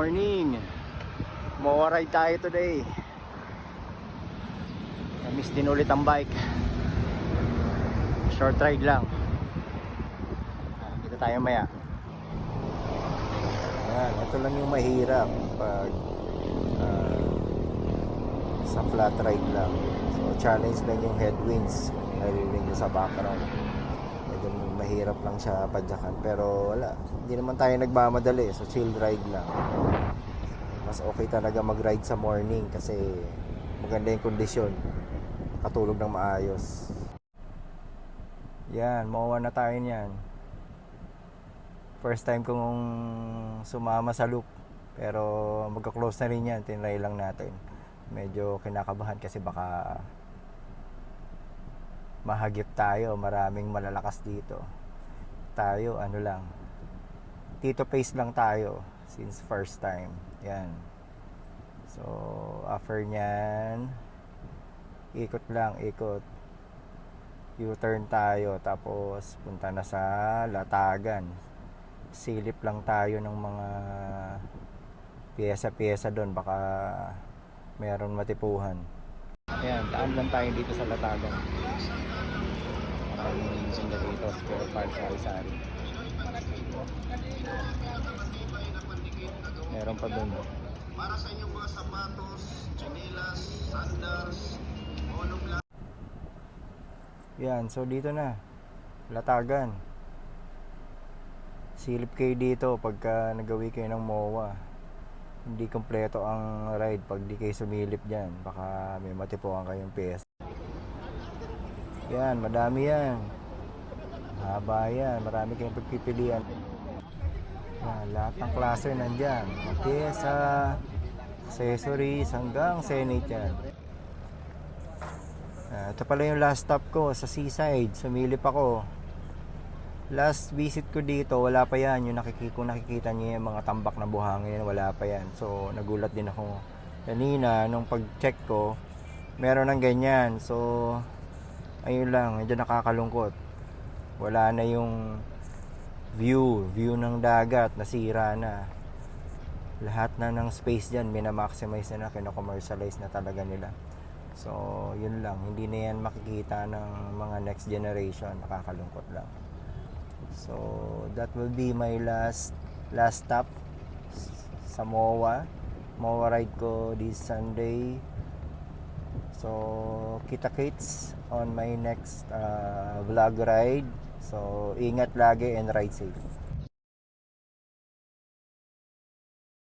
morning. Mowa ride tayo today. Namiss din ulit ang bike. Short ride lang. Kita tayo maya. Yan, ito lang yung mahirap pag sa flat ride lang. So challenge lang yung headwinds. Narinig nyo sa background. Medyo mahirap lang siya padyakan. Pero wala, hindi naman tayo nagmamadali. So chill ride lang. Mas okay talaga mag-ride sa morning kasi maganda yung kondisyon. Katulog ng maayos. Yan, makuha na tayo niyan. First time kong sumama sa loop. Pero magka-close na rin yan. Tinry lang natin. Medyo kinakabahan kasi baka mahagip tayo. Maraming malalakas dito. Tayo, ano lang. Tito pace lang tayo. Since first time. Yan. So, after nyan, ikot lang, ikot. U-turn tayo. Tapos, punta na sa Latagan. Silip lang tayo ng mga piyesa-piyesa doon. Baka meron matipuhan. Ayan, daan lang tayo dito sa Latagan. Maraming sinda dito. Spare parts, sari-sari. Meron pa doon. Para sa inyong mga sapatos, tsinelas, sandals, monoblock. Yan, so dito na. Latagan. Silip kayo dito pagka nagawi kayo ng MOA. Hindi kompleto ang ride pag di kayo sumilip dyan. Baka may matipuan kayong PS. Yan, madami yan. Haba yan. Marami kayong pagpipilian. Yan, lahat ng klase nandyan. Pyesa, accessories, hanggang Senate yan. Ito pala yung last stop ko sa Seaside. Sumilip ako. Last visit ko dito, wala pa yan. Yung kung nakikita niyo yung mga tambak na buhangin, wala pa yan. So, nagulat din ako. Kanina, nung pag-check ko, meron ng ganyan. So, ayun lang, medyo nakakalungkot. Wala na yung view ng dagat, nasira na. Lahat na ng space dyan, minamaximize na, kino-commercialize na talaga nila. So, yun lang. Hindi na yan makikita ng mga next generation. Nakakalungkot lang. So, that will be my last stop sa MOA. MOA ride ko this Sunday. So, kita-kits on my next vlog ride. So, ingat lagi and ride safe.